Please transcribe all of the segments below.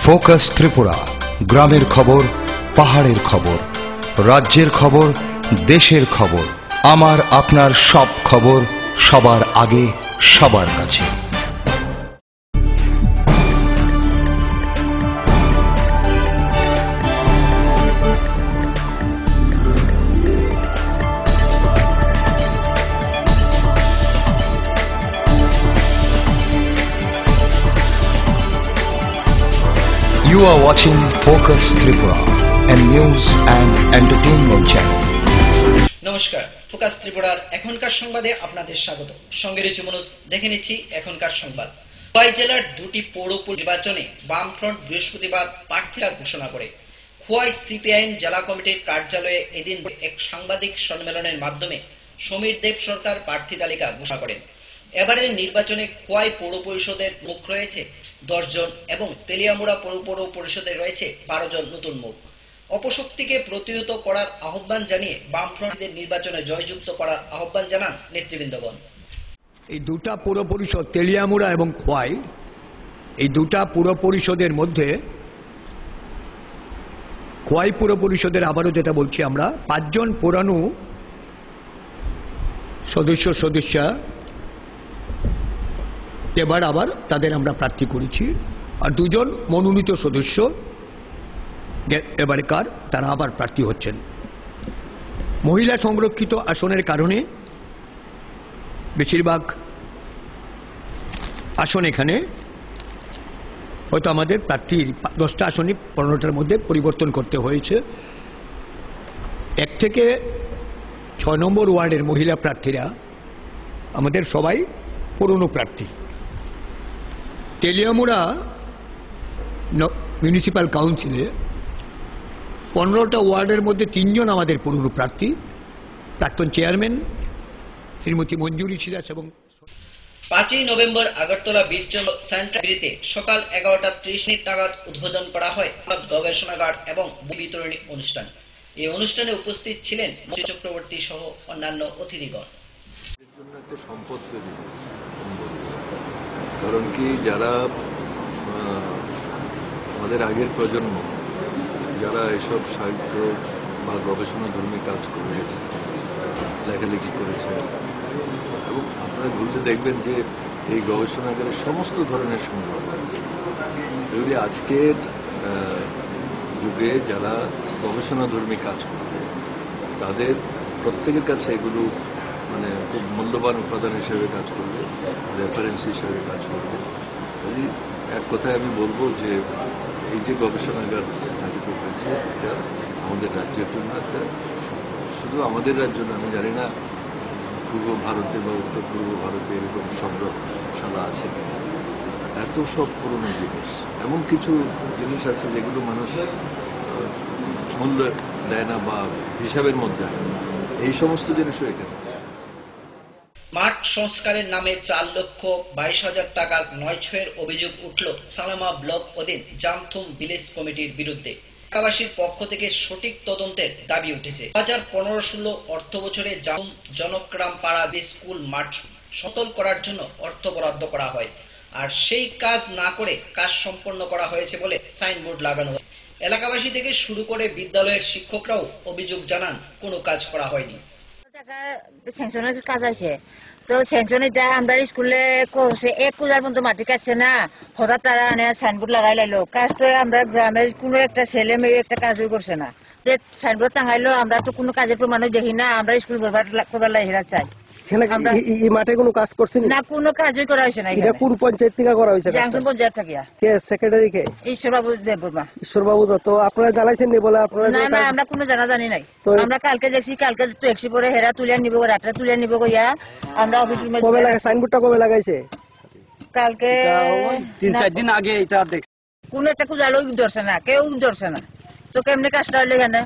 Focus Tripura, গ্রামের খবর, পাহাড়ের খবর, রাজ্যের খবর, দেশের খবর, আমার আপনার সব খবর সবার আগে সবার কাছে। You are watching Focus Tripura, a news and entertainment channel. নমস্কার, ফোকাস ত্রিপুরার এখনকার সংবাদে আপনাদের স্বাগত। সঙ্গে রয়েছে মনোজ। দেখে নিচ্ছি এখনকার সংবাদ। খোয়াই জেলার দুটি পৌর নির্বাচনে বামফ্রন্ট বৃহস্পতিবার প্রার্থীরা ঘোষণা করে। খোয়াই সিপিআইএম জেলা কমিটির কার্যালয়ে এদিন এক সাংবাদিক সম্মেলনের মাধ্যমে সমীর দেব সরকার প্রার্থী তালিকা ঘোষণা করেন। এবারের নির্বাচনে খোয়াই পৌর পরিষদের মুখ রয়েছে 10 জন এবং তেলিয়ামুড়া পৌর পরিষদে রয়েছে 12 জন নতুন মুখ। অপশক্তিকে প্রতিহত করার আহ্বান জানিয়ে বামফ্রন্টদের নির্বাচনে জয়যুক্ত করার আহ্বান জানান নেতৃবৃন্দগণ। এই দুটা পৌর পরিষদ তেলিয়ামুড়া এবং খোয়াই, এই দুটা পৌর পরিষদের মধ্যে খোয়াই পৌর পরিষদের আবারও যেটা বলছি আমরা 5 জন পুরানো সদস্যা এবার আবার তাদের আমরা প্রার্থী করেছি, আর 2 জন মনোনীত সদস্য এবারকার তারা আবার প্রার্থী হচ্ছেন। মহিলা সংরক্ষিত আসনের কারণে বেশিরভাগ আসন এখানে হয়তো আমাদের প্রার্থীর 10টা আসনে 15টার মধ্যে পরিবর্তন করতে হয়েছে। 1 থেকে 6 নম্বর ওয়ার্ডের মহিলা প্রার্থীরা আমাদের সবাই পুরনো প্রার্থী। তেলিয়ামুড়া মিউনিসিপ্যাল কাউন্সিলে 15টা ওয়ার্ডের মধ্যে 3 জন আমাদের পুরনো প্রার্থী, প্রাক্তন চেয়ারম্যান শ্রীমতী মঞ্জুরি সিরাজ এবং 5ই নভেম্বর আগরতলা বীরচন্দ্র সেন্টারিতে সকাল 11:30 নাগাদ উদ্বোধন করা হয় গবেষণাগার এবং বিতরণী অনুষ্ঠান। এই অনুষ্ঠানে উপস্থিত ছিলেন মঞ্জু চক্রবর্তী সহ অন্যান্য অতিথিগণ। সম্পদ তৈরি হয়েছে, কারণ কি যারা আমাদের আগের প্রজন্ম যারা এসব সাহিত্য বা গবেষণা ধর্মী কাজ করে গেছে, লেখালেখি করেছে, এবং আপনারা ঘুরতে দেখবেন যে এই গবেষণাগারে সমস্ত ধরনের সংগ্রহ আছে। এগুলি আজকের যুগে যারা গবেষণা ধর্মী কাজ করবে তাদের প্রত্যেকের কাছে এগুলো মানে খুব মূল্যবান উপাদান হিসেবে কাজ করবে, রেফারেন্স হিসেবে কাজ করবে। এক কথায় আমি বলবো যে এই যে গবেষণাগার স্থাপিত হয়েছে এটা আমাদের রাজ্যের জন্য একটা, শুধু আমাদের রাজ্য না, আমি জানি না পূর্ব ভারতে বা উত্তর পূর্ব ভারতে এরকম সংগ্রহশালা আছে। এত সব পুরনো জিনিস, এমন কিছু জিনিস আছে যেগুলো মানুষ মূল্য দেয় না বা হিসাবের মধ্যে আনে না, এই সমস্ত জিনিসও এখানে। মাঠ সংস্কারের নামে 4,22,000 টাকার 9-6 অভিযোগ উঠল সালামা ব্লক অধীন জামথুম ভিলেজ কমিটির বিরুদ্ধে। এলাকাবাসীর পক্ষ থেকে সঠিক তদন্তের দাবি উঠেছে। 2015-16 অর্থ বছরে জামথুম জনগ্রাম পাড়া স্কুল মাঠ সমতল করার জন্য অর্থ বরাদ্দ করা হয়, আর সেই কাজ না করে কাজ সম্পন্ন করা হয়েছে বলে সাইনবোর্ড লাগানো হয়েছে। এলাকাবাসী থেকে শুরু করে বিদ্যালয়ের শিক্ষকরাও অভিযোগ জানান কোনো কাজ করা হয়নি। স্যাংশনের কাজ আছে তো স্যাংশন এটা আমরা স্কুলে করছে 1,000 পর্যন্ত মাটি কাটছে না, হঠাৎ তারা সাইনবোর্ড লাগাই লাইলো। কাজটা আমরা গ্রামের কোনো একটা ছেলে মেয়ে একটা কাজই করছে না, যে সাইনবোর্ড টাঙাইলো আমরা তো কোনো কাজের প্রমাণও দেখি না। আমরা স্কুল করবার হেরা চাই। মাঠে কোনো কাজ করছেন না? কোনো কাজই করা হয়েছে না। এটা কোন পঞ্চায়েত থেকে করা হয়েছে? জাংশন পঞ্চায়েত থেকে। কে সেক্রেটারি? কে? ঈশ্বরবাবু দেববর্মা। ঈশ্বরবাবু তো আপনারা জানাইছেন নি? বলে আপনারা না না, আমরা কোনো জানি নাই। আমরা কালকে দেখছি, কালকে তো একশি পরে হেরা তুলে নিব, রাত্রে তুলে নিব কইয়া আমরা অফিস রুমে। কবে লাগাই সাইনবোর্ডটা? কবে লাগাইছে? কালকে 3-4 দিন আগে। এটা দেখ কোন একটা কুজালো ধরছে না, কেউ ধরছে না, তো কেমনে কাজটা হইলে এখানে?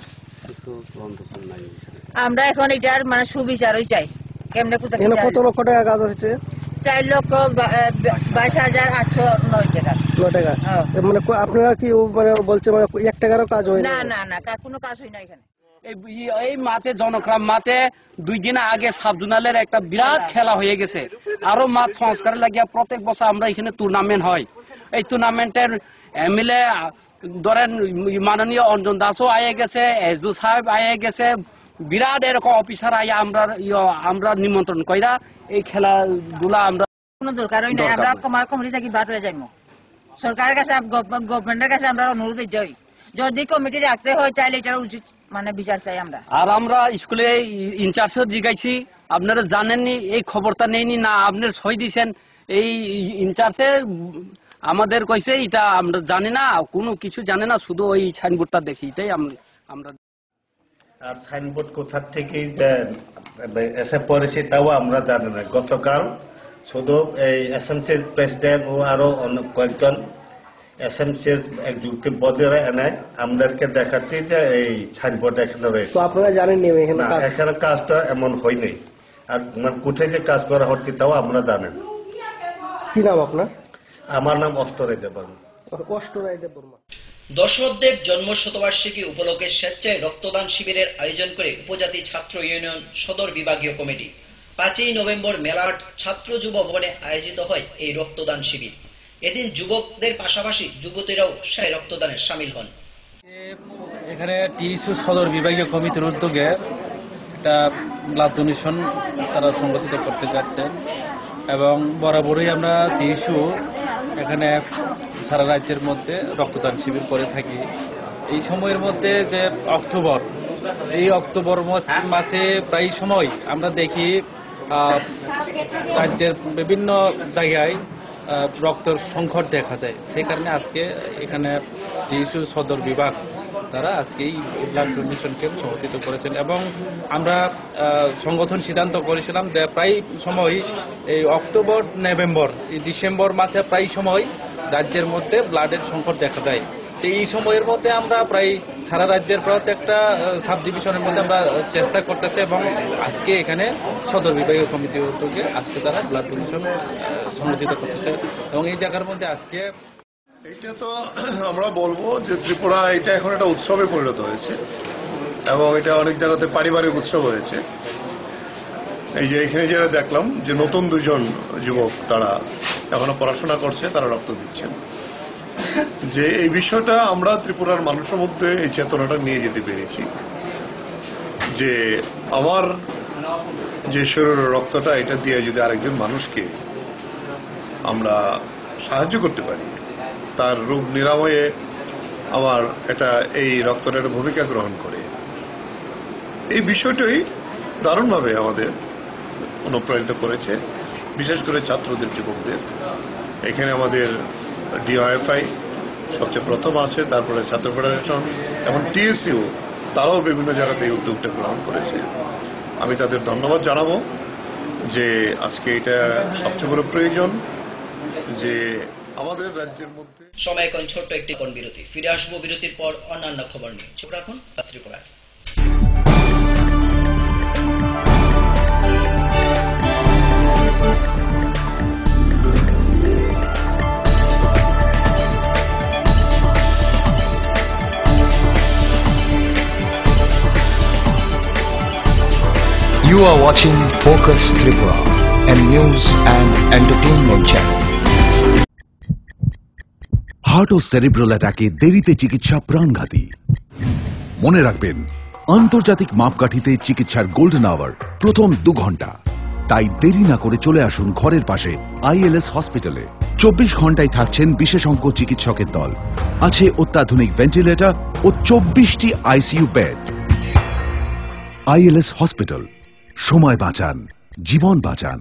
আমরা এখন এটার মানে সুবিচারই চাই। কেমনে কত লক্ষ টাকা কাজ হচ্ছে? 4,22,809 টাকা। মানে আপনারা কি মানে বলছে মানে 1 টাকারও কাজ হয় না? না না, কোনো কাজ হয় না এখানে। এই মাঠে জনগ্রাম মাঠে 2 দিন আগে সাবজোনালের একটা বিরাট খেলা হয়ে গেছে। আরো মাঠ সংস্কার লাগিয়া প্রত্যেক বছর আমরা এখানে টুর্নামেন্ট হয়। এই টুর্নামেন্টের এমএলএ ধরেন মাননীয় অঞ্জন দাসও আয়ে গেছে, এজু সাহেব আয়ে গেছে, বিরাট এরকম অফিসার আয়া আমরা নিমন্ত্রণ কইরা এই খেলাধুলা আমরা কোনো দরকার হয় না, আমরা কমিটি থাকি বাদ হয়ে যাইমু। সরকারের কাছে গভর্নমেন্টের কাছে আমরা অনুরোধ হই, যদি কমিটি রাখতে হয় তাহলে এটার উচিত মানে বিচার চাই আমরা। আর আমরা স্কুলে ইনচার্জও জিগাইছি, আপনারা জানেননি, এই খবরটা নেইনি না, আপনার সই দিয়েছেন, এই ইনচার্জে আমাদের কইছে এটা আমরা জানি না, কোনো কিছু জানে না, শুধু ওই সাইনবোর্ডটা দেখি, এটাই আমরা। আর সাইনবোর্ড কোথা থেকে যে এসে পড়েছে তাও আমরা জানি না। গতকাল শুধু এই এসএমসির প্রেসিডেন্ট ও আরো কয়েকজন এসএমসির এক্সিকিউটিভ বডিরা এনে আমাদেরকে দেখাচ্ছি যে এই সাইনবোর্ড এখানে রয়েছে। তো আপনারা জানেন এখানে কাজটা এমন হয়নি, আর কোথায় যে কাজ করা হচ্ছে তাও আমরা জানেন। কি নাম আপনার? আমার নাম অষ্টরায় দেববর্মা। অষ্টরায় দেববর্মা। দশরথদেব জন্ম শতবার্ষিকী উপলক্ষে স্বেচ্ছায় রক্তদান শিবিরের আয়োজন করে উপজাতি ছাত্র ইউনিয়ন সদর বিভাগীয় কমিটি। 5ই নভেম্বর মেলাট ছাত্র যুব ভবনে আয়োজিত হয় এই রক্তদান শিবির। এদিন যুবকদের পাশাপাশি যুবতীরাও সেই রক্তদানে সামিল হন। এখানে টিএসইউ সদর বিভাগীয় কমিটির উদ্যোগে একটা ব্লাড ডোনেশন তারা সংগঠিত করতে যাচ্ছেন, এবং বরাবরই আমরা টিএসইউ এখানে সারা রাজ্যের মধ্যে রক্তদান শিবির করে থাকি। এই সময়ের মধ্যে যে অক্টোবর মাসে প্রায় সময় আমরা দেখি রাজ্যের বিভিন্ন জায়গায় রক্তের সংকট দেখা যায়। সেই কারণে আজকে এখানে টিএসইউ সদর বিভাগ তারা আজকে এই ব্লাড ডোনেশন ক্যাম্প সংগঠিত করেছেন, এবং আমরা সংগঠন সিদ্ধান্ত করেছিলাম যে প্রায় সময় এই অক্টোবর, নভেম্বর, ডিসেম্বর মাসে প্রায় সময় রাজ্যের মধ্যে ব্লাডের সংকট দেখা যায়। এই সময়ের মধ্যে আমরা প্রায় সারা রাজ্যের প্রত্যেকটা সাব ডিভিশনের মধ্যে আমরা চেষ্টা করতেছি, এবং আজকে এখানে সদর বিভাগীয় কমিটির উদ্যোগে আজকে তারা ব্লাড ডোনেশন সংগঠিত করতেছে, এবং এই জায়গার মধ্যে আজকে এটা তো আমরা বলবো যে ত্রিপুরা এটা এখন একটা উৎসবে পরিণত হয়েছে, এবং এটা অনেক জায়গাতে পারিবারিক উৎসব হয়েছে। এই যে এখানে যারা দেখলাম যে নতুন 2 জন যুবক, তারা এখনো পড়াশোনা করছে, তারা রক্ত দিচ্ছেন, যে এই বিষয়টা আমরা ত্রিপুরার মানুষের মধ্যে এই চেতনাটা নিয়ে যেতে পেরেছি যে আমার যে শরীরের রক্তটা, এটা দিয়ে যদি আরেকজন মানুষকে আমরা সাহায্য করতে পারি, তার রোগ নিরাময়ে আমার এই রক্তটা একটা ভূমিকা গ্রহণ করে, এই বিষয়টাই দারুণভাবে আমাদের অনুপ্রাণিত করেছে, বিশেষ করে ছাত্রদের, যুবকদের। এখানে আমাদের ডিওএফআই সবচেয়ে প্রথম আছে, তারপরে ছাত্র ফেডারেশন, এবং টিএসইউ তারাও বিভিন্ন জায়গাতে এই উদ্যোগটা গ্রহণ করেছে। আমি তাদের ধন্যবাদ জানাবো যে আজকে এটা সবচেয়ে বড় প্রয়োজন যে আমাদের রাজ্যের মধ্যে। সময় এখন ছোট্ট একটি বিরতি, ফিরে আসবো বিরতির পর অন্যান্য খবর নিয়ে। চোখ রাখুন Tripura. You are watching Focus Tripura, a news and entertainment channel. Heart ও সেরিব্রাল অ্যাটাকে দেরিতে চিকিৎসা প্রাণঘাতী। মনে রাখবেন, আন্তর্জাতিক মাপকাঠিতে চিকিৎসার গোল্ডেন আওয়ার প্রথম 2 ঘন্টা। তাই দেরি না করে চলে আসুন ঘরের পাশে আইএলএস হসপিটালে। 24 ঘন্টায় থাকছেন বিশেষজ্ঞ চিকিৎসকের দল, আছে অত্যাধুনিক ভেন্টিলেটর ও 24টি আইসিইউ বেড। আইএলএস হসপিটাল, সময় বাঁচান, জীবন বাঁচান।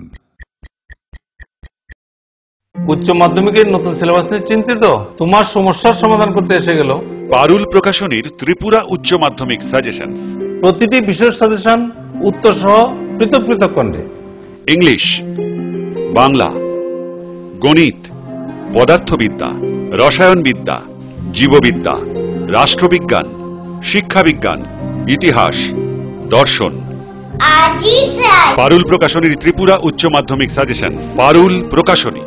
উচ্চ মাধ্যমিকের নতুন সিলেবাস নিয়ে চিন্তিত? তোমার সমস্যার সমাধান করতে এসে গেল পারুল প্রকাশনীর ত্রিপুরা উচ্চ মাধ্যমিক সাজেশনস। প্রতিটি বিষয়ের সাজেশন উত্তর সহ পৃথক পৃথক খণ্ডে। ইংলিশ, বাংলা, গণিত, পদার্থবিদ্যা, রসায়নবিদ্যা, জীববিদ্যা, রাষ্ট্রবিজ্ঞান, শিক্ষাবিজ্ঞান, ইতিহাস, দর্শন। পারুল প্রকাশনীর ত্রিপুরা উচ্চ মাধ্যমিক সাজেশনস। পারুল প্রকাশনী।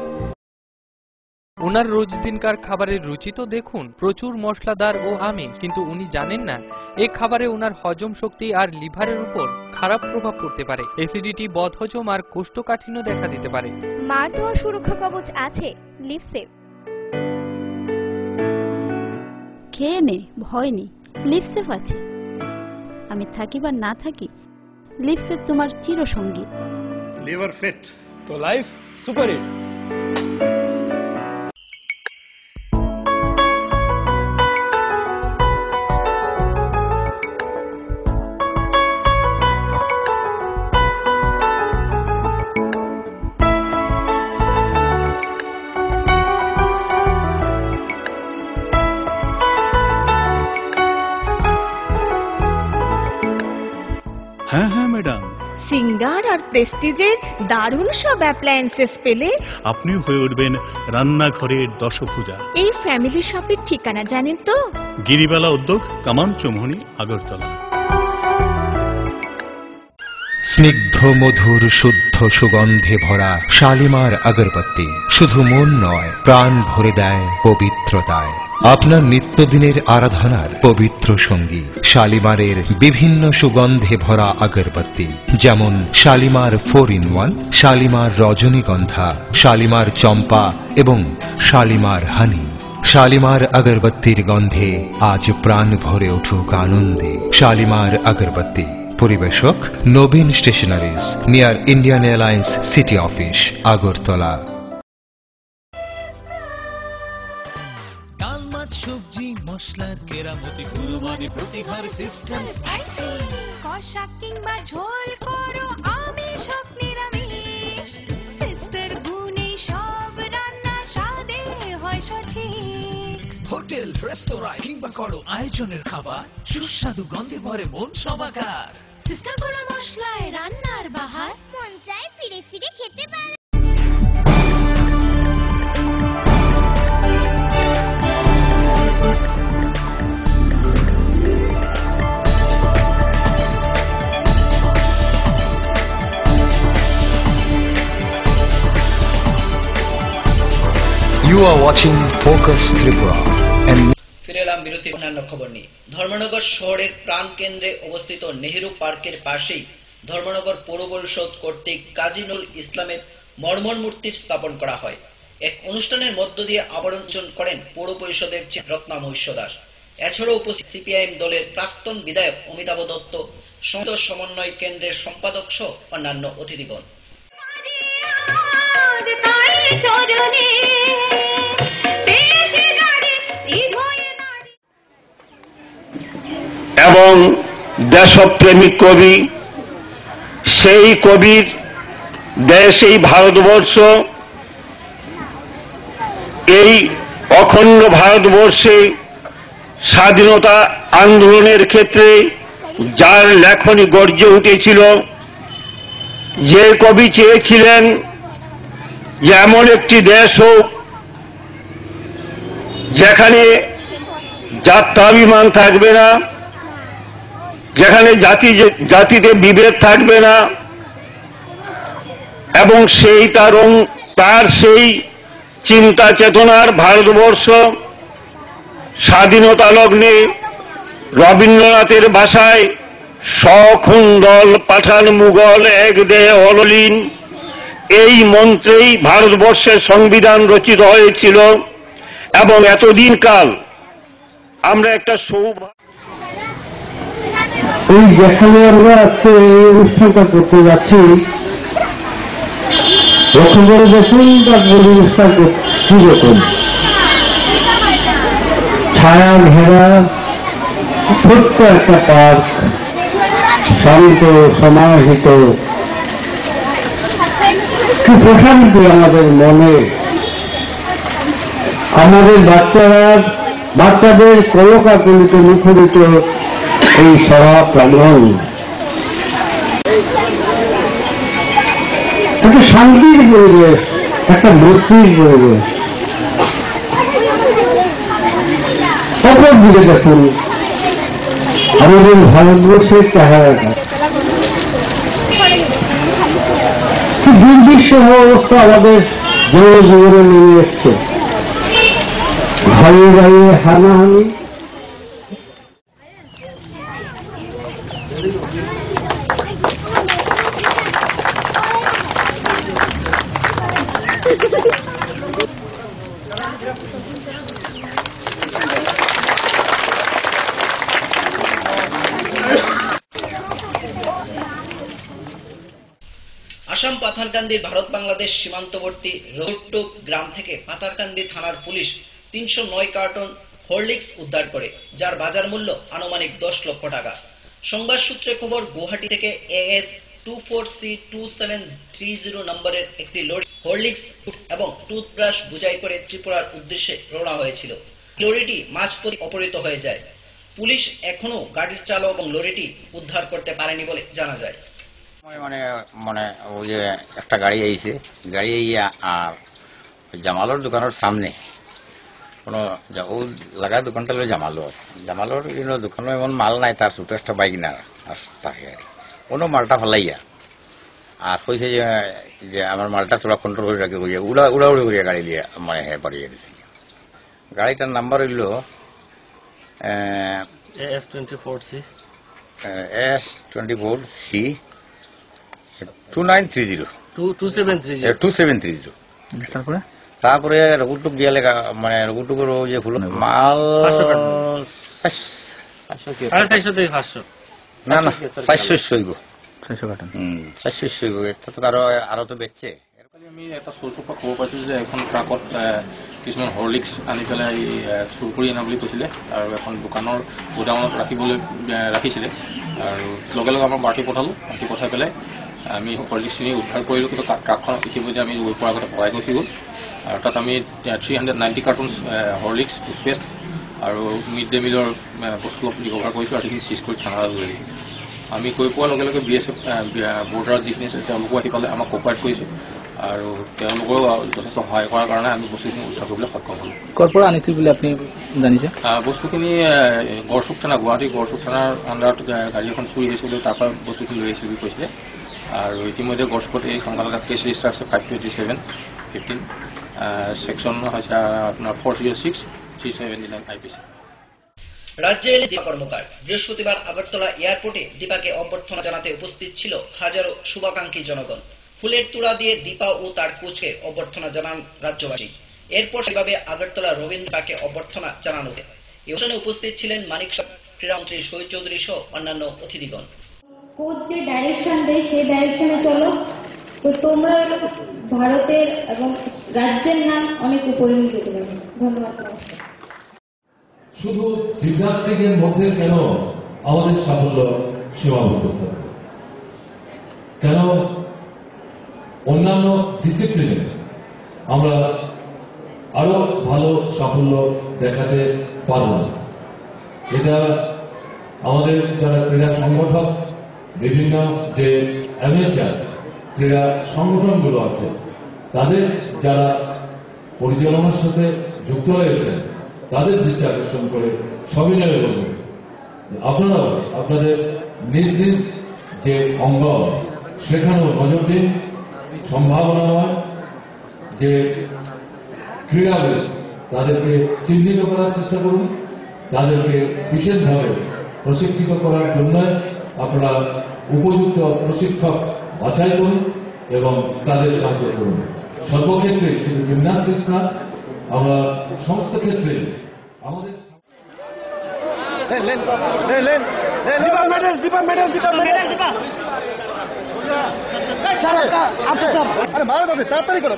ওনার রোজ দিনকার খাবারের রুচি তো দেখুন, প্রচুর মশলাদার ও আমিষ, কিন্তু উনি জানেন না এই খাবারে ওনার হজম শক্তি আর লিভারের উপর খারাপ প্রভাব পড়তে পারে। অ্যাসিডিটি, বদহজম আর কোষ্ঠকাঠিন্য দেখা দিতে পারে। মার দেওয়ার সুরক্ষা কবচ আছে লিভসেভ। খেয়ে নে, ভয় নেই, লিপসেফ আছে। আমি থাকি বা না থাকি, লিপসেফ তোমার চিরসঙ্গী। লিভার ফিট তো লাইফ সুপার হিট। হ্যাঁ হ্যাঁ ম্যাডাম, সিঙ্গার আর প্রেস্টিজের দারুণ সব অ্যাপ্লায়েন্সেস পেলে আপনিও হয়ে উঠবেন রান্নাঘরের দশভুজা। এই ফ্যামিলি শপের ঠিকানা জানেন তো? গিরিবালা উদ্যোগ, কামান চৌমুহনী, আগরতলা। স্নিগ্ধ মধুর শুদ্ধ সুগন্ধে ভরা শালিমার আগরবাতি শুধু মন নয়, প্রাণ ভরে দেয় পবিত্রতায়। আপনার নিত্যদিনের আরাধনার পবিত্র সঙ্গী শালিমারের বিভিন্ন সুগন্ধে ভরা আগরবাতি, যেমন শালিমার 4-in-1, শালিমার রজনীগন্ধা, শালিমার চম্পা এবং শালিমার হানি। শালিমার আগরবাতির গন্ধে আজ প্রাণ ভরে উঠুক আনন্দে। শালিমার আগরবাতি। পরিবেশক Nabin stationeries, near Indian airlines city office, Agartala. ডাল মাছ সবজি মশলার কেরামতি কুরবানি প্রতি ঘর সিস্টেম স্পাইসি। কষা কিংবা ঝোল করো আমিষ হোক নিরামিষ, সিস্টার গুনে সব রান্না স্বাদে হয় সঠিক। হোটেল রেস্তোরাঁ কিংবা করো আয়োজনের খাবার, সুস্বাদু গন্ধে ভরে মন সমাকার। সিস্টার গুঁড়ো মশলায় রান্নার বাহার, মন চায় ফিরে ফিরে খেতে পারে। You are watching Focus Tripura. ফিরে এলাম বিরতির অন্যান্য খবর নিয়ে। ধর্মনগর শহরের প্রাণ কেন্দ্রে অবস্থিত নেহেরু পার্কের পাশেই ধর্মনগর পৌর পরিষদ কর্তৃক কাজী নজরুল ইসলামের মর্মর মূর্তির স্থাপন করা হয়। এক অনুষ্ঠানের মধ্য দিয়ে আবরণ করেন পৌর পরিষদের রত্না মহিষ দাস। এছাড়াও উপস্থিত সিপিআইএম দলের প্রাক্তন বিধায়ক অমিতাভ দত্ত, সংসদ সমন্বয় কেন্দ্রের সম্পাদক সহ অন্যান্য অতিথিগণ। এবং দেশপ্রেমিক কবি, সেই কবির দেশ এই ভারতবর্ষ, এই অখণ্ড ভারতবর্ষে স্বাধীনতা আন্দোলনের ক্ষেত্রে যার লেখনী গর্জে উঠেছিল, যে কবি চেয়েছিলেন যে এমন একটি দেশ হোক যেখানে জাত্যাভিমান থাকবে না, যেখানে জাতিতে বিভেদ থাকবে না, এবং তার সেই চিন্তা চেতনার ভারতবর্ষ স্বাধীনতা লগ্নে রবীন্দ্রনাথের ভাষায় সখুন্দল পাঠান মুঘল এক দেহে অললীন, এই মন্ত্রেই ভারতবর্ষের সংবিধান রচিত হয়েছিল। এবং এতদিন কাল আমরা একটা এই যেখানে আমরা আজকে এই অনুষ্ঠানটা করতে যাচ্ছি, বছর বছর অনুষ্ঠান কি রকম ছায়া ঘেরা ছোট্ট একটা পার্ক, শান্ত সমাহিত, কি প্রশান্তি আমাদের মনে। আমাদের বাচ্চাদের কলকাকলিতে মুখরিত এই সভা প্রাঙ্গণ একটা শান্তির পরিবেশ, একটা মুক্তির পরিবেশ। অপর দিকে দেখুন আমাদের ভারতবর্ষের চেহারাটা কি দুর্বিষহ অবস্থা আমাদের জনজীবনে নেমে এসছে। ঘরে ঘরে হানাহানি, আসাম পাথারকান্দির ভারত বাংলাদেশ সীমান্তবর্তী রঘুটুপ গ্রাম থেকে পাথারকান্দি থানার পুলিশ 309 কার্টন হরলিক্স উদ্ধার করে, যার বাজার মূল্য আনুমানিক 10 লক্ষ টাকা। সংবাদ সূত্রে খবর, গুয়াহাটি থেকে AS 24C2730 নম্বরের একটি লরি হরলিক্স এবং টুথব্রাশ বোঝাই করে ত্রিপুরার উদ্দেশ্যে রওনা হয়েছিল। লরিটি মাঝপথে অপহৃত হয়ে যায়। পুলিশ এখনো গাড়ির চালক এবং লরিটি উদ্ধার করতে পারেনি বলে জানা যায়। মানে ওই যে একটা গাড়ি আইছে, গাড়ি আইয়া আর জামালোর দোকানের সামনে কোনো ও লাগা দোকানটা হলো জামালোর দোকানে এমন মাল নাই, তার ছোট একটা বাইক না তাকে আর কোনো মালটা ফেলাইয়া আর কইছে যে আমার মালটা তোরা কন্ট্রোল করে রাখি, উড়াউড়ি করিয়া গাড়ি লিয়া মানে বাড়িয়ে দিছে। গাড়িটার নাম্বার হইল S24C 2730 তারপরে রঘুটুক গিয়া লেখা মানে রঘুটুকের যে ফুল মাল 400 থেকে 500 না 400 এটা তো আরো তো বেচছে। আমি এটা সোর্সৰ পৰা খবৰ পাইছোঁ যে এখন ট্ৰাকত কিছুমান হৰলিক্স আনি পেলাই চুৰ কৰি আনা বুলি কৈছিলে আৰু এখন দোকানৰ গোডাউনত ৰাখিছিলে আৰু লগে লগে আমাৰ পাৰ্টি পঠাই পেলাই আমি হৰলিক্সখিনি উদ্ধাৰ কৰিলোঁ, কিন্তু ট্ৰাকখন ইতিমধ্যে আমি গৈ পোৱাৰ আগতে পলাই গুচি গ'ল আৰু তাত আমি 390 কাৰ্টুনছ হৰলিক্স টুথপেষ্ট আৰু মিড ডে মিলৰ বস্তু অলপ ৰিকভাৰ কৰিছোঁ আৰু সেইখিনি চিজ কৰি থানালৈ লৈ আহিছোঁ। আমি গৈ পোৱাৰ লগে লগে BSF বৰ্ডাৰৰ যিখিনি আছে তেওঁলোকো আহি পালে আমাক কোপাৰেট কৰিছে আৰু তেওঁলোকেও যথেষ্ট সহায় কৰাৰ কাৰণে আমি বস্তুখিনি উদ্ধাৰ কৰিবলৈ সক্ষম হ'লোঁ। ক'ৰ পৰা আনিছিল বুলি আপুনি জানিছে? বস্তুখিনি গড়চুক থানা, গুৱাহাটী গড়চুক থানাৰ আণ্ডাৰত গাড়ী এখন চুৰি হৈছিল, তাৰ পৰা বস্তুখিনি লৈ আহিছিল বুলি কৈছিলে আৰু ইতিমধ্যে গড়চুকত এই সংক্ৰান্তত কেছ ৰেজিষ্টাৰ আছে 527/15 সেকশন হৈছে আপোনাৰ 406 379 IPC। রাজ্যে দীপা কর্মকার বৃহস্পতিবার আগরতলা এয়ারপোর্টে দীপাকে অভ্যর্থনা জানাতে উপস্থিত ছিল হাজারো শুভাকাঙ্ক্ষী জনগণ। ফুলের তোড়া দিয়ে দীপা ও তার কোচকে অভ্যর্থনা জানান রাজ্যবাসী। এরপর সেভাবে আগরতলা রবীন্দ্র দীপাকে অভ্যর্থনা জানানো হয়। এই অনুষ্ঠানে উপস্থিত ছিলেন মানিক ক্রীড়ামন্ত্রী শহীদ চৌধুরী সহ অন্যান্য অতিথিগণ। কোচ যে ডাইরেকশন দেয় সেই ডাইরেকশনে চলো, তো তোমরা ভারতের এবং রাজ্যের নাম অনেক উপরে নিয়ে যেতে পারবে। ধন্যবাদ। শুধু জিমন্যাস্টিকের মধ্যে কেন আমাদের সাফল্য সীমাবদ্ধ থাকবে? কেন অন্যান্য ডিসিপ্লিনে আমরা আরো ভালো সাফল্য দেখাতে পারব না? এটা আমাদের যারা ক্রীড়া সংগঠক, বিভিন্ন যে অ্যামেচার ক্রীড়া সংগঠনগুলো আছে, তাদের যারা পরিচালনার সাথে যুক্ত রয়েছেন, তাদের দৃষ্টি আকর্ষণ করে সবিনয় বলবেন আপনারাও আপনাদের নিজ নিজ যে অঙ্গ সেখানেও নজর দিন। সম্ভাবনা হয় যে ক্রীড়াবিদ, তাদেরকে চিহ্নিত করার চেষ্টা করুন, তাদেরকে বিশেষভাবে প্রশিক্ষিত করার জন্য আপনারা উপযুক্ত প্রশিক্ষক বাছাই করুন এবং তাদের সাহায্য করুন। সর্বক্ষেত্রে, শুধু জিমন্যাস্টিক্স না, আমরা সমস্ত ক্ষেত্রে আমাদের তাড়াতাড়ি করো।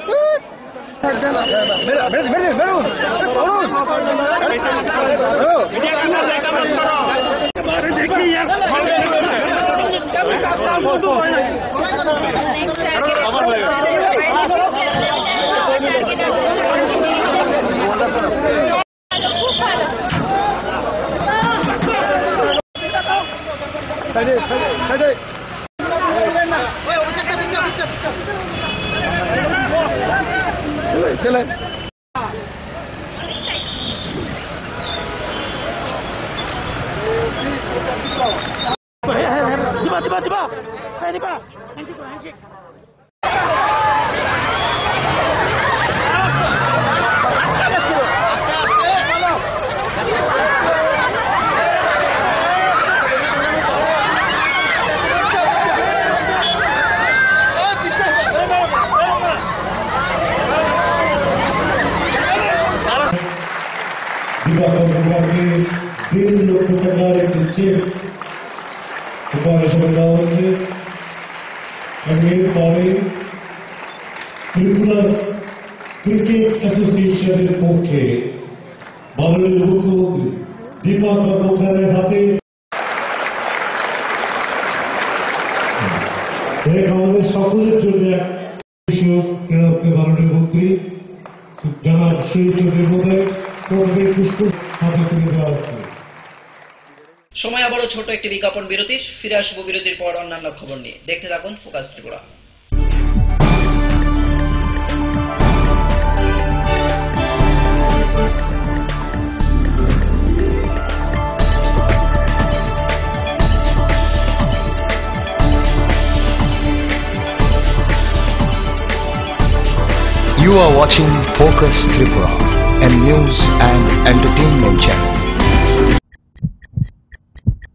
চলে উপহার হিসেবে দেওয়া হচ্ছে। এরপরে ত্রিপুরা ক্রিকেট অ্যাসোসিয়েশনের পক্ষে মাননীয় মুখ্যমন্ত্রী দীপক কর্মকারের হাতে আমাদের সকলের জন্য মাননীয় মন্ত্রী জনাব শ্রী চৌধুরী মহোদয় পুষ্প হাতে তুলে দেওয়া হচ্ছে। সময় আবারও ছোট একটি বিজ্ঞাপন বিরতির। ফিরে আসবো বিরতির পর অন্যান্য খবর নিয়ে। দেখতে থাকুন focus Tripura. You are watching Focus Tripura, a news and entertainment channel.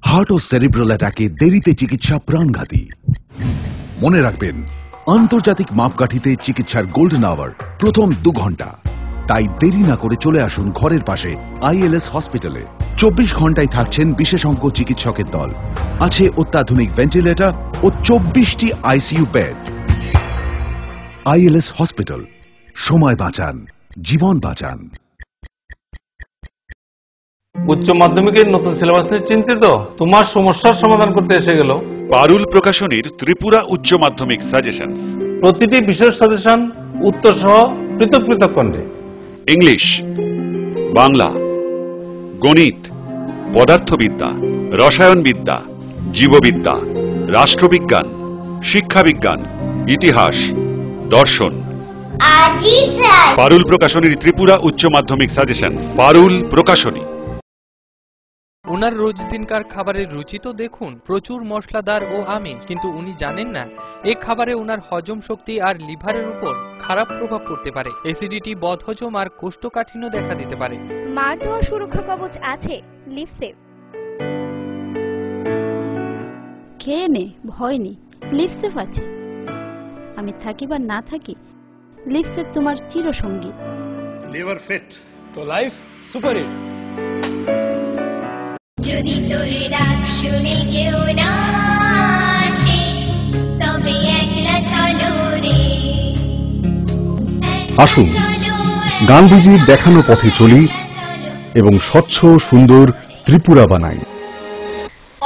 Heart ও সেরিব্রাল অ্যাটাকে দেরিতে চিকিৎসা প্রাণঘাতী। মনে রাখবেন, আন্তর্জাতিক মাপকাঠিতে চিকিৎসার গোল্ডেন আওয়ার প্রথম 2 ঘন্টা। তাই দেরি না করে চলে আসুন ঘরের পাশে ILS হসপিটালে। 24 ঘন্টায় থাকছেন বিশেষজ্ঞ চিকিৎসকের দল। আছে অত্যাধুনিক ভেন্টিলেটর ও 24টি ICU বেড। ILS হসপিটাল, সময় বাঁচান, জীবন বাঁচান। উচ্চ মাধ্যমিকের নতুন সিলেবাস নিয়ে চিন্তিত? তোমার সমস্যার সমাধান করতে এসে গেল পারুল প্রকাশনীর ত্রিপুরা উচ্চ মাধ্যমিক সাজেশনস। প্রতিটি বিশেষ সাজেশন উত্তর সহ পৃথক পৃথক খণ্ডে। ইংলিশ, বাংলা, গণিত, পদার্থবিদ্যা, রসায়নবিদ্যা, জীববিদ্যা, রাষ্ট্রবিজ্ঞান, শিক্ষাবিজ্ঞান, ইতিহাস, দর্শন। পারুল প্রকাশনীর ত্রিপুরা উচ্চ মাধ্যমিক সাজেশনস। পারুল প্রকাশনী। ওনার রোজ দিনকার খাবারের রুচি তো দেখুন, প্রচুর মশলাদার ও আমিষ, কিন্তু উনি জানেন না এই খাবারে ওনার হজম শক্তি আর লিভারের উপর খারাপ প্রভাব পড়তে পারে। অ্যাসিডিটি, বদহজম আর কোষ্ঠকাঠিন্য দেখা দিতে পারে। মার দেওয়ার সুরক্ষা কবচ আছে লিভসেভ। খেয়ে নে, ভয় নেই, লিভসেভ আছে। আমি থাকি বা না থাকি, লিভসেভ তোমার চিরসঙ্গী। লিভার ফিট তো লাইফ সুপার হিট। যদি তোরে ডাক শুনে কেউ না আসে, তবে একলা চলো রে। আসুন গান্ধীজির দেখানো পথে চলি এবং স্বচ্ছ সুন্দর ত্রিপুরা বানাই।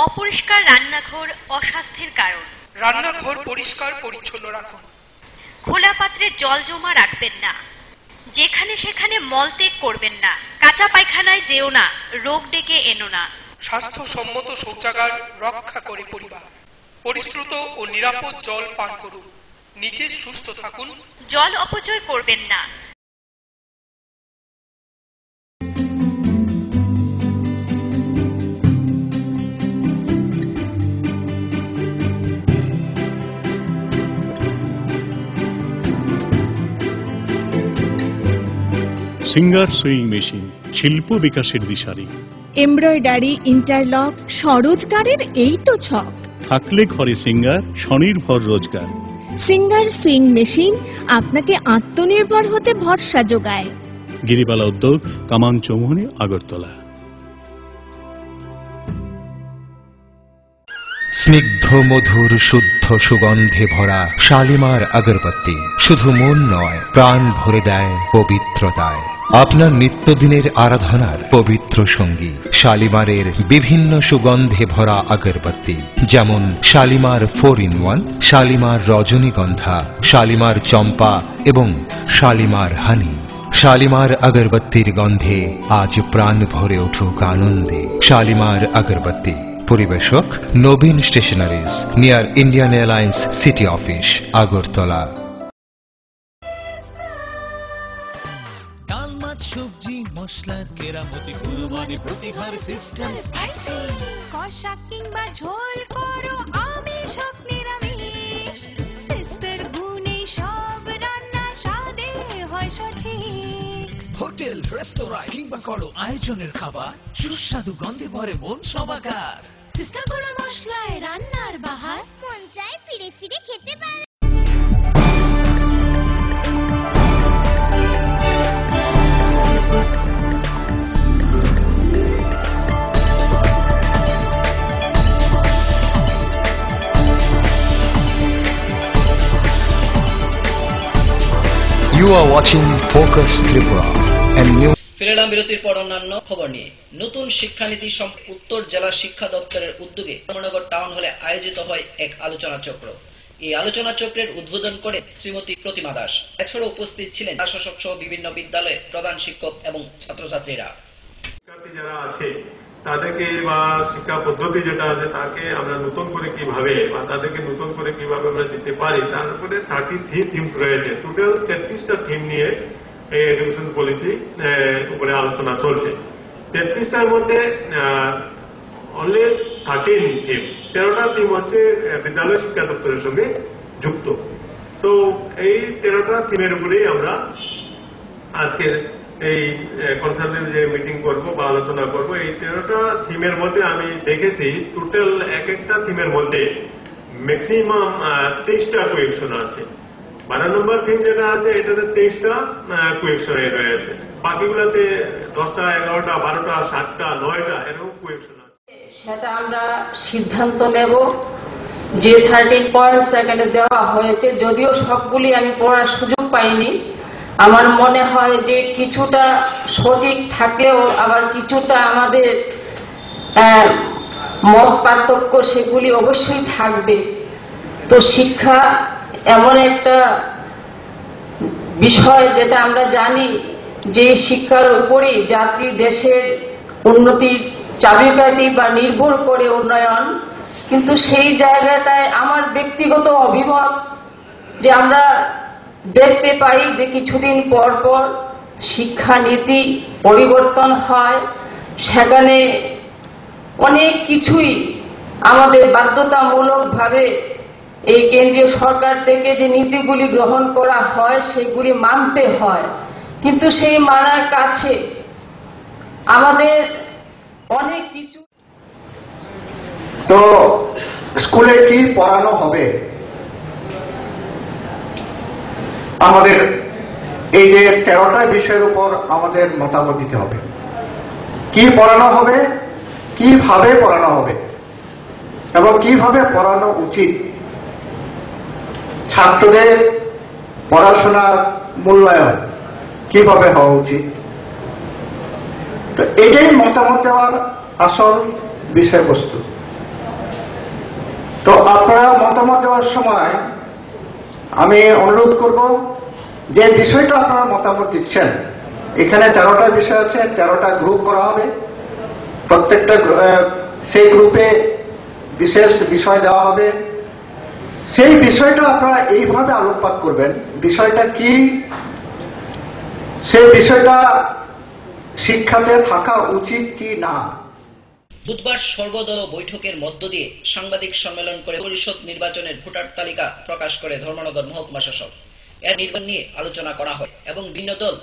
অপরিষ্কার রান্নাঘর অস্বাস্থ্যের কারণ। রান্নাঘর পরিষ্কার পরিচ্ছন্ন রাখুন। খোলা পাত্রে জল জমা রাখবেন না। যেখানে সেখানে মলত্যাগ করবেন না। কাঁচা পায়খানায় যেও না, রোগ ডেকে এনো না। স্বাস্থ্যসম্মত শৌচাগার রক্ষা করে পরিবার। পরিশ্রুত ও নিরাপদ জল পান করুন। নিজে সুস্থ থাকুন। জল অপচয় করবেন না। সিঙ্গার সুইং মেশিন, শিল্প বিকাশের দিশারি। এমব্রয়ডারি, ইন্টারলক, স্বরোজগারের এই তো ছক। থাকলে ঘরে সিঙ্গার, স্বনির্ভর রোজগার। সিঙ্গার সুইং মেশিন আপনাকে আত্মনির্ভর হতে ভরসা যোগায়। গিরিবালা উদ্যোগ, কামান চৌমুহনী, আগরতলা। স্নিগ্ধ মধুর শুদ্ধ সুগন্ধে ভরা শালিমার আগরবাতি শুধু মন নয়, প্রাণ ভরে দেয় পবিত্রতায়। আপনার নিত্যদিনের আরাধনার পবিত্র সঙ্গী শালিমারের বিভিন্ন সুগন্ধে ভরা আগরবাতি, যেমন শালিমার 4-in-1, শালিমার রজনীগন্ধা, শালিমার চম্পা এবং শালিমার হানি। শালিমার আগরবাতির গন্ধে আজ প্রাণ ভরে উঠুক আনন্দে। শালিমার আগরবাতি। পরিবেশক Nabin stationeries, near Indian airlines city office, Agartala. ডাল, মাছ, সবজি, মশলার কেরামতি, কুরবানি, প্রতিহার সিস্টেম, স্পাইসি। কষা কিংবা ঝোল করো আমিষ হোক নিরামিষ, সিস্টার গুণে সব রান্না স্বাদে হয় সঠিক। হোটেল, রেস্তোরাঁ কিংবা করো আয়োজনের খাবার, সুস্বাদু গন্ধে ভরে মন সমাকার। সিস্টার গুণ মশলায় রান্নার বাহার, মন চায় ফিরে ফিরে খেতে পারে। You are watching Focus Tripura, a new. ফিরে এলাম বিরতির পর অন্যান্য খবর নিয়ে। নতুন শিক্ষানীতি উত্তর জেলা শিক্ষা দপ্তরের উদ্যোগে ধর্মনগর টাউন হলে আয়োজিত হয় এক আলোচনা চক্র। এই আলোচনা চক্রের উদ্বোধন করে শ্রীমতী প্রতিমা দাস। এছাড়া উপস্থিত ছিলেন শাসক সহ বিভিন্ন বিদ্যালয়ের প্রধান শিক্ষক এবং ছাত্রছাত্রীরা। যারা আছে তাদেরকে বা শিক্ষা পদ্ধতি যেটা আছে তাকে আমরা নতুন করে কিভাবে বা তাদেরকে নতুন করে কিভাবে আমরা দিতে পারি তার উপরে 33 থিমস রয়েছে। টোটাল 33টা থিম নিয়ে এই এডুকেশন পলিসি উপরে আলোচনা চলছে। 33টার মধ্যে অনলি 13 থিম, 13টা থিম হচ্ছে বিদ্যালয় শিক্ষা দপ্তরের সঙ্গে যুক্ত। তো এই 13টা থিমের উপরেই আমরা আজকে এই কনসার্নের যে মিটিং করব বা আলোচনা করব। এই 13টা থিমের মধ্যে আমি দেখেছি টোটাল এক একটা থিমের মধ্যে ম্যাক্সিমাম 23টা কোয়েকশন আছে। 12 নম্বর থিম যেটা আছে এটাতে 23টা কোয়েকশন রয়েছে, বাকিগুলোতে 10টা 11টা 12টা 7টা 9টা এরকম কোয়েকশন আছে। সেটা আমরা সিদ্ধান্ত নেব যে 13 পয়েন্টস এখানে দেওয়া হয়েছে। যদিও সবগুলি আমি পড়ার সুযোগ পাইনি, আমার মনে হয় যে কিছুটা সঠিক থাকলেও আবার কিছুটা আমাদের মত পার্থক্য সেগুলি অবশ্যই থাকবে। তো শিক্ষা এমন একটা বিষয় যেটা আমরা জানি যে শিক্ষার উপরই জাতি দেশের উন্নতির চাবিকাঠি বা নির্ভর করে উন্নয়ন। কিন্তু সেই জায়গাটায় আমার ব্যক্তিগত অভিমত যে আমরা দেখতে পাই যে কিছুদিন পর পর শিক্ষানীতি পরিবর্তন হয়, সেখানে অনেক কিছুই আমাদের বাধ্যতামূলকভাবে এই কেন্দ্রীয় সরকার থেকে যে নীতিগুলি গ্রহণ করা হয় সেগুলি মানতে হয়। কিন্তু সেই মানার কাছে আমাদের অনেক কিছু। তো স্কুলে কি পড়ানো হবে, আমাদের এই যে 13টা বিষয়ের উপর আমাদের মতামত দিতে হবে। কি পড়ানো হবে, কিভাবে পড়ানো হবে এবং কিভাবে পড়ানো উচিত, ছাত্রদের পড়াশোনার মূল্যায়ন কিভাবে হওয়া উচিত, তো এটাই মতামত দেওয়ার আসল বিষয়বস্তু। তো আপনারা মতামত দেওয়ার সময় আমি অনুরোধ করব যে বিষয়টা আপনারা মতামত দিচ্ছেন, এখানে 13টা বিষয় আছে, 13টা গ্রুপ করা হবে। প্রত্যেকটা সেই গ্রুপে বিশেষ বিষয় দেওয়া হবে। সেই বিষয়টা আপনারা এইভাবে আলোকপাত করবেন, বিষয়টা কি, সেই বিষয়টা শিক্ষাতে থাকা উচিত কি না। বুধবার সর্বদলীয় বৈঠকের মধ্য দিয়ে সাংবাদিক সম্মেলন করে পরিষদ নির্বাচনের ভোটার তালিকা প্রকাশ করে ধর্মনগর মহকুমা শাসক। এর নির্বাচন নিয়ে আলোচনা করা হয় এবং ভিন্ন দল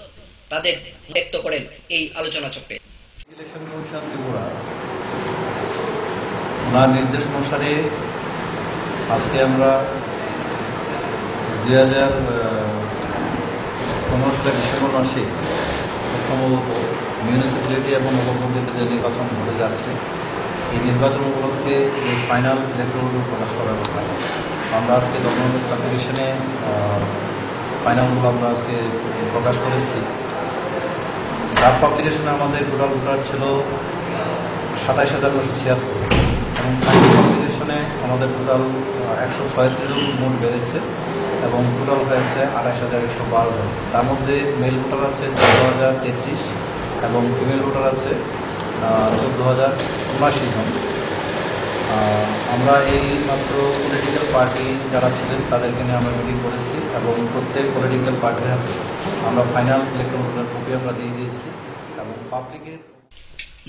তাদের ব্যক্ত করেন এই আলোচনা চক্রে। ইলেকশন কমিশন ত্রিপুরা ওনার নির্দেশ অনুসারে আজকে আমরা 2015 সালের ডিসেম্বর মাসে সম্ভবত মিউনিসিপ্যালিটি এবং নগর পঞ্চায়েতের নির্বাচন হতে যাচ্ছে। এই নির্বাচন উপলক্ষে এই ফাইনাল ইলেকট্রাল প্রকাশ করার কথা। আমরা আজকে ধর্মনগর সাব ডিভিশনে ফাইনালগুলো আমরা আজকে প্রকাশ করেছি। ড্রাফট পাবলিকেশনে আমাদের টোটাল ভোটার ছিল 27,976 এবং ফাইনাল পাবলিকেশনে আমাদের টোটাল 136 জন মোট বেড়েছে এবং টোটাল হয়েছে 28,112 জন। তার মধ্যে মেল ভোটার আছে 14,033 এবং ফিমেল ভোটার আছে 14,079 জন। আমরা এই মাত্র পলিটিক্যাল পার্টি যারা ছিলেন তাদেরকে নিয়ে আমরা মিটিং করেছি এবং প্রত্যেক পলিটিক্যাল পার্টির হাতে আমরা ফাইনাল ইলেকট্রাল ভোটার কপি আমরা দিয়ে দিয়েছি এবং পাবলিকের।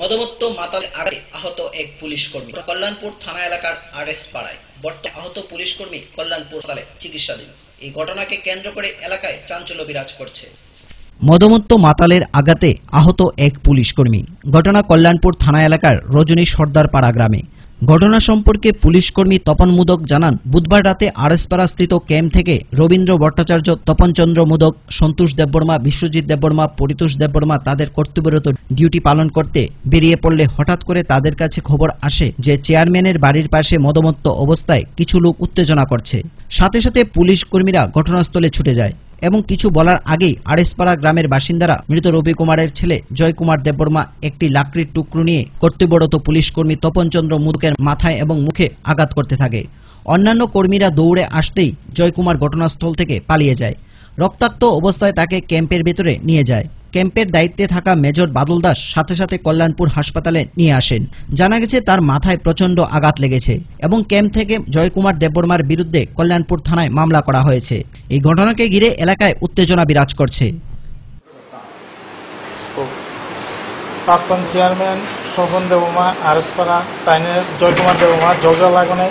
মদমত্ত মাতাল আগে আহত এক পুলিশ কর্মী কল্যাণপুর থানা এলাকার আরএস পাড়ায়। বর্তমানে আহত পুলিশ কর্মী কল্যাণপুর হাসপাতালে চিকিৎসাধীন। এই ঘটনাকে কেন্দ্র করে এলাকায় চাঞ্চল্য বিরাজ করছে। মদমত্ত মাতালের আঘাতে আহত এক পুলিশ কর্মী। ঘটনা কল্যাণপুর থানা এলাকার রজনী সর্দার পাড়া গ্রামে। ঘটনা সম্পর্কে পুলিশ কর্মী তপন মুদক জানান, বুধবার রাতে আরএসপাড়া স্থিত ক্যাম্প থেকে রবীন্দ্র ভট্টাচার্য, তপনচন্দ্র মুদক, সন্তোষ দেববর্মা, বিশ্বজিৎ দেববর্মা, পরিতোষ দেববর্মা তাদের কর্তব্যরত ডিউটি পালন করতে বেরিয়ে পড়লে হঠাৎ করে তাদের কাছে খবর আসে যে চেয়ারম্যানের বাড়ির পাশে মদমত্ত অবস্থায় কিছু লোক উত্তেজনা করছে। সাথে সাথে পুলিশ কর্মীরা ঘটনাস্থলে ছুটে যায় এবং কিছু বলার আগেই আড়েসপাড়া গ্রামের বাসিন্দারা মৃত রবি কুমারের ছেলে জয় কুমার দেববর্মা একটি লাকড়ির টুকরো নিয়ে কর্তব্যরত পুলিশ কর্মী তপন চন্দ্র মুদুকের মাথায় এবং মুখে আঘাত করতে থাকে। অন্যান্য কর্মীরা দৌড়ে আসতেই জয় কুমার ঘটনাস্থল থেকে পালিয়ে যায়। রক্তাক্ত অবস্থায় তাকে ক্যাম্পের ভেতরে নিয়ে যায়। ক্যাম্পের দায়িত্বে থাকা মেজর বাদল দাস সাথে সাথে কল্যাণপুর হাসপাতালে নিয়ে আসেন। জানা গেছে তার মাথায় প্রচন্ড আঘাত লেগেছে এবং ক্যাম্প থেকে জয়কুমার দেববর্মার বিরুদ্ধে কল্যাণপুর থানায় মামলা করা হয়েছে। এই ঘটনাকে ঘিরে এলাকায় উত্তেজনা বিরাজ করছে। প্রাক্তন চেয়ারম্যান শোভন দেববর্মা আরএসপাড়া তাইনে জয়কুমার দেববর্মা ঝগড়া লাগানে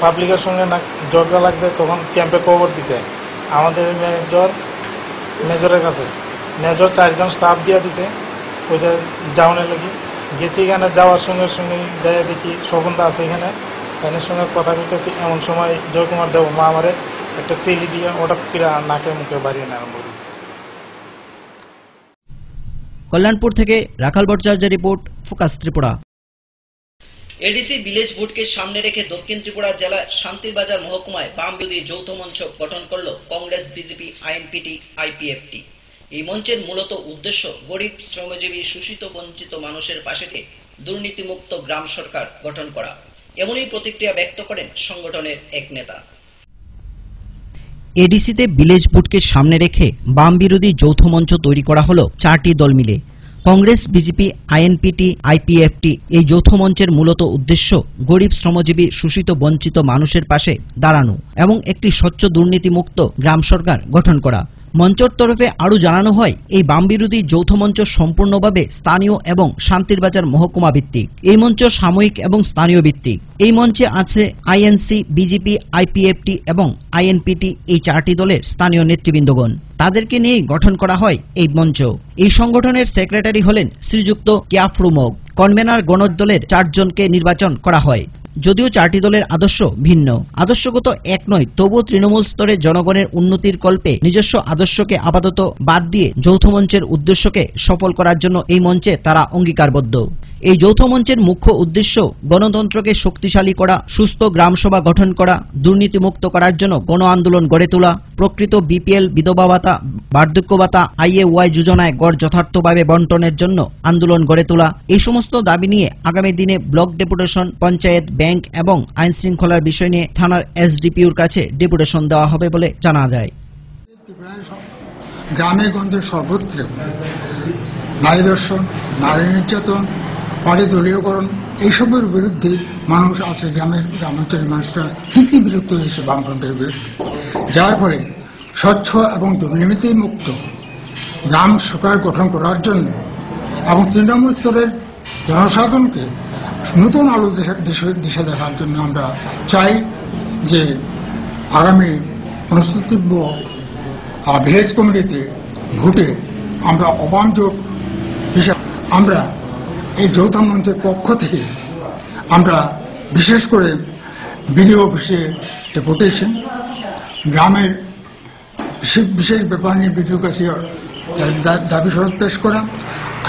পাবলিকের সঙ্গে ঝগড়া লাগছে, তখন ক্যাম্পে খবর দিছে আমাদের মেজরের কাছে। মেজর 4 জন স্টাফ দিয়ে দিছে ওই যে যাওয়ানের লাগি গেছি। এখানে যাওয়ার সঙ্গে সঙ্গে যাই দেখি শোভনদা আছে এখানে, তাইনের সঙ্গে কথা বলতেছি। এমন সময় জয়কুমার দেববর্মা আমারে একটা চেলি দিয়ে হঠাৎ করে নাকে মুখে বাড়িয়ে আরম্ভ করেছে। কল্যাণপুর থেকে রাখাল ভট্টাচার্যের report, focus Tripura. ADC village ভোটকে সামনে রেখে দক্ষিণ ত্রিপুরা জেলার শান্তিরবাজার মহকুমায় বাম বিরোধী যৌথ মঞ্চ গঠন করল কংগ্রেস, বিজেপি, আইএনপিটি, আইপিএফটি। এই মঞ্চের মূলত উদ্দেশ্য গরিব, শ্রমজীবী, শোষিত, বঞ্চিত মানুষের পাশে থেকে দুর্নীতিমুক্ত গ্রাম সরকার গঠন করা। এমনই প্রতিক্রিয়া ব্যক্ত করেন সংগঠনের এক নেতা। এডিসিতে ভিলেজ ভোটকে সামনে রেখে বাম বিরোধী যৌথ মঞ্চ তৈরি করা হলো 4টি দল মিলে। Congress, BJP, INPT, IPFT. এই যৌথ মঞ্চের মূলত উদ্দেশ্য গরিব, শ্রমজীবী, শোষিত, বঞ্চিত মানুষের পাশে দাঁড়ানো এবং একটি স্বচ্ছ দুর্নীতিমুক্ত গ্রাম সরকার গঠন করা। মঞ্চের তরফে আরও জানানো হয়, এই বাম বিরোধী যৌথ মঞ্চ সম্পূর্ণভাবে স্থানীয় এবং শান্তিরবাজার মহকুমা ভিত্তিক। এই মঞ্চ সাময়িক এবং স্থানীয় ভিত্তিক। এই মঞ্চে আছে আইএনসি, বিজেপি, আইপিএফটি এবং আইএনপিটি, এই 4টি দলের স্থানীয় নেতৃবৃন্দগণ। তাদেরকে নিয়েই গঠন করা হয় এই মঞ্চ। এই সংগঠনের সেক্রেটারি হলেন শ্রীযুক্ত কিয়াফরুমগ। কনভেনার গণজ দলের 4 জনকে নির্বাচন করা হয়। যদিও 4টি দলের আদর্শ ভিন্ন, আদর্শগত এক নয়, তবুও তৃণমূল স্তরে জনগণের উন্নতির কল্পে নিজস্ব আদর্শকে আপাতত বাদ দিয়ে যৌথ মঞ্চের উদ্দেশ্যকে সফল করার জন্য এই মঞ্চে তারা অঙ্গীকারবদ্ধ। এই যৌথ মঞ্চের মুখ্য উদ্দেশ্য গণতন্ত্রকে শক্তিশালী করা, সুস্থ গ্রামসভা গঠন করা, দুর্নীতিমুক্ত করার জন্য গণ আন্দোলন গড়ে তোলা, প্রকৃত বিপিএল, বিধবা ভাতা, বার্ধক্য ভাতা, আইএওয়াই যোজনায় গড় যথার্থভাবে বন্টনের জন্য আন্দোলন গড়ে তোলা। এই সমস্ত দাবি নিয়ে আগামী দিনে ব্লক ডেপুটেশন, পঞ্চায়েত, ব্যাংক এবং আইন শৃঙ্খলার বিষয় নিয়ে থানার এসডিপিউর কাছে ডেপুটেশন দেওয়া হবে বলে জানা যায়। গ্রামে গঞ্জে সর্বত্র নারী দর্শন, নারী নির্যাতন, পারে দলীয়করণ, এইসবের বিরুদ্ধে মানুষ আছে। গ্রামাঞ্চলের মানুষরা ঠিকই বিরক্ত হয়েছে বামফ্রন্টের বিরুদ্ধে, যার ফলে স্বচ্ছ এবং দুর্নীতি মুক্ত গ্রাম সরকার গঠন করার জন্য এবং তৃণমূল স্তরের জনসাধারণকে নতুন আলো দিশা দেখার জন্য আমরা চাই যে আগামী অনুষ্ঠিতব্য ভিলেজ কমিটিতে ভোটে আমরা অবাম জোট হিসাবে আমরা এই যৌথ মঞ্চের পক্ষ থেকে আমরা বিশেষ করে বিডিও অফিসে ডেপুটেশন, গ্রামের বিশেষ ব্যাপার নিয়ে বিডিওর কাছে দাবি স্বরূপ পেশ করা,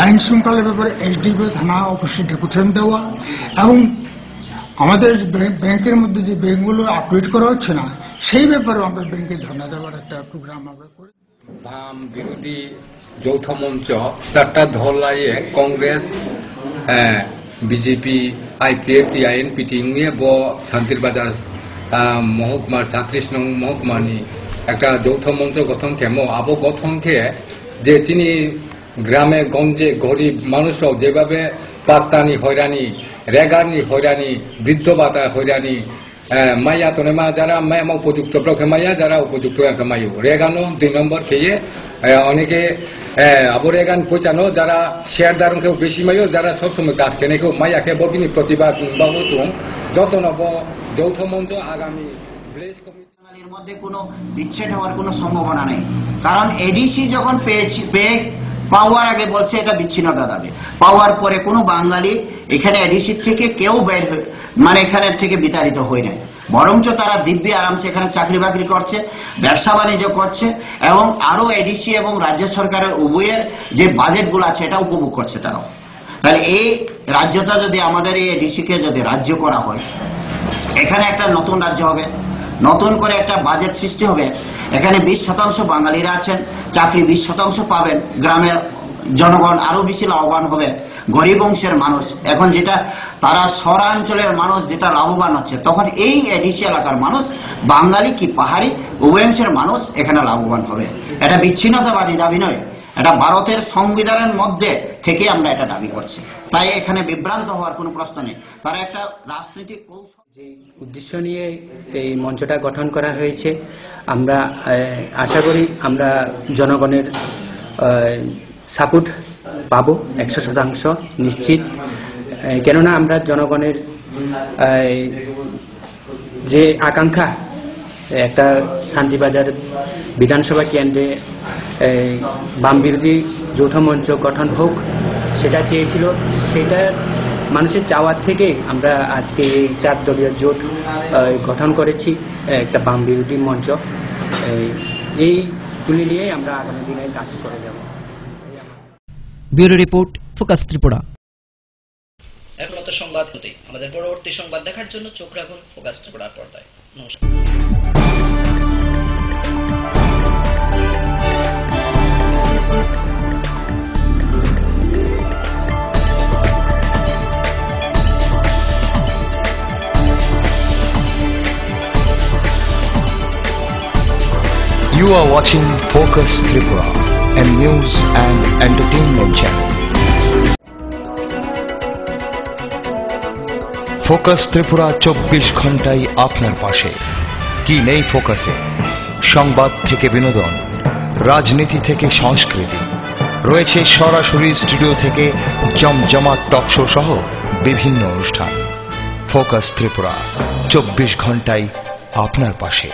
আইন শৃঙ্খলার ব্যাপারে এসডিপিও থানা অফিসে ডেপুটেশন দেওয়া এবং আমাদের ব্যাংকের মধ্যে যে ব্যাংকগুলো আপডেট করা হচ্ছে না সেই ব্যাপারেও আমরা ব্যাংকে ধর্ণা দেওয়ার একটা প্রোগ্রাম আমরা করি। বাম বিরোধী যৌথ মঞ্চ 4টা দল লাইয়ে কংগ্রেস, বিজেপি, আইপিএফটি, আইএনপিটি নিয়ে শান্তিরবাজার মহকুমার 37 নং মহকুমানি একটা যৌথ মঞ্চ গঠন খেমো আবো গঠন খেয়ে যে তিনি গ্রামে গঞ্জে গরিব মানুষরাও যেভাবে পাত্তানি হয়রানি, রেগানি হয়রানি, বৃদ্ধ ভাতা হয়রানি, মাইয়া তো মা যারা মায়া উপযুক্ত প্রখে মাইয়া যারা উপযুক্ত মাইও রেগানো 2 নম্বর খেয়ে অনেকে আবো রেগান পৌঁছানো যারা শেয়ার দারুন কেউ বেশি মাইও যারা সবসময় কাজ কেনে কেউ মাইয়া খেয়ে ববিনি প্রতিবাদ বাবু যত নব যৌথ মঞ্চ আগামী ভিলেজ কমিটির মধ্যে কোনো বিচ্ছেদ হওয়ার কোনো সম্ভাবনা নেই। কারণ এডিসি যখন পাওয়ার আগে বলছে এটা বিচ্ছিন্নতা দাবি, পাওয়ার পরে কোনো বাঙালি এখানে এডিসি থেকে কেউ বের মানে এখানে থেকে বিতাড়িত হয় নাই, বরঞ্চ তারা দিব্যি আরামসে এখানে চাকরি বাকরি করছে, ব্যবসা বাণিজ্য করছে এবং আরো এডিসি এবং রাজ্য সরকারের উভয়ের যে বাজেটগুলো আছে এটা উপভোগ করছে তারাও। তাহলে এই রাজ্যটা যদি আমাদের এই এডিসিকে যদি রাজ্য করা হয়, এখানে একটা নতুন রাজ্য হবে, নতুন করে একটা বাজেট সৃষ্টি হবে। এখানে 20% বাঙালিরা আছেন, চাকরি 20% পাবেন, গ্রামের জনগণ আরো বেশি লাভবান হবে। গরিব অংশের মানুষ এখন যেটা তারা শহরাঞ্চলের মানুষ যেটা লাভবান হচ্ছে, তখন এই এডিসি এলাকার মানুষ বাঙালি কি পাহাড়ি উভয় অংশের মানুষ এখানে লাভবান হবে। এটা বিচ্ছিন্নতাবাদী দাবি নয়, এটা ভারতের সংবিধানের মধ্যে থেকে আমরা এটা দাবি করছি। তাই এখানে বিভ্রান্ত হওয়ার কোনো প্রশ্ন নেই। তারা একটা রাজনৈতিক কৌশল যে উদ্দেশ্য নিয়ে এই মঞ্চটা গঠন করা হয়েছে, আমরা আশা করি আমরা জনগণের সাপোর্ট পাবো 100% নিশ্চিত। কেননা আমরা জনগণের যে আকাঙ্ক্ষা একটা শান্তিবাজার বিধানসভা কেন্দ্রে বাম বিরোধী যৌথ মঞ্চ গঠন হোক সেটা চেয়েছিল, সেটা মানুষের চাওয়ার থেকে আমরা আজকে এই 4 দলীয় জোট গঠন করেছি, একটা বাম বিরোধী মঞ্চ। এইগুলি নিয়ে আমরা আগামী দিনে কাজ করে যাব। Bureau report, focus Tripura. এখন তো সংবাদ হতে আমাদের পরবর্তী সংবাদ দেখার জন্য চোখ রাখুন ফোকাস ত্রিপুরার পর্দায়। নমস্কার। You are watching Focus Tripura, a news and entertainment channel. Focus Tripura 24 ঘন্টাই আপনার পাশে। কি নেই ফোকাসে? সংবাদ থেকে বিনোদন, রাজনীতি থেকে সংস্কৃতি, রয়েছে সরাসরি স্টুডিও থেকে জমজমাট টকশো সহ বিভিন্ন অনুষ্ঠান। ফোকাস ত্রিপুরা 24 ঘন্টাই আপনার পাশে।